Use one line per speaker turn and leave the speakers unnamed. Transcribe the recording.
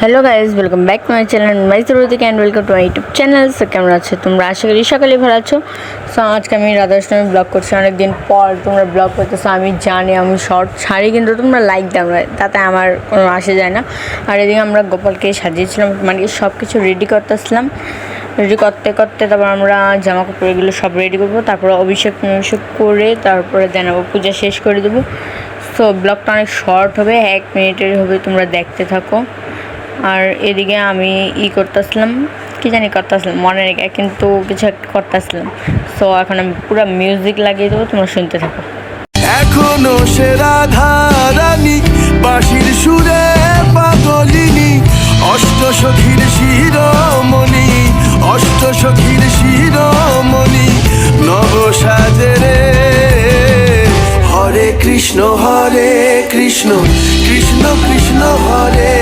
Hello guys welcome back to my channel my Shruti and welcome to my YouTube channel. So কেমন আছো তোমরা? আশা করি সকালে ভালো আছো। সো আজকে আমি রাধাষ্টমী ব্লগ করছি, অনেক দিন পর তোমরা ব্লগ করতেছো। আমি জানি আমি শর্ট ছাড়ি, কিন্তু তোমরা লাইক দাও না, তাতে আমার কোনো আসে যায় না। আর এদিকে আমরা গোপালকে সাজিয়েছিলাম, মানে সব কিছু রেডি করতেছিলাম। রেডি করতে করতে তারপর আমরা জামা কাপড় এগুলো সব রেডি করবো, তারপরে অভিষেক করে তারপরে জানাবো, পূজা শেষ করে দেবো। সো ব্লগটা অনেক শর্ট হবে, 1 মিনিটের হবে, তোমরা দেখতে থাকো। আর এদিকে আমি করতেছিলাম, কি জানি করতেছিলাম মনে নেই, কিন্তু কিছু একটা করতেছিলাম। সো এখন আমি পুরো মিউজিক লাগিয়ে দেবো, তোমরা শুনতে থাকো।
এখনো সে রাধা রানী বাঁশির সুরে পাগলিনী, অষ্টসখীর শিরোমণি, অষ্টসখীর শিরোমণি, নব সাজে রে। হরে কৃষ্ণ কৃষ্ণ কৃষ্ণ কৃষ্ণ হরে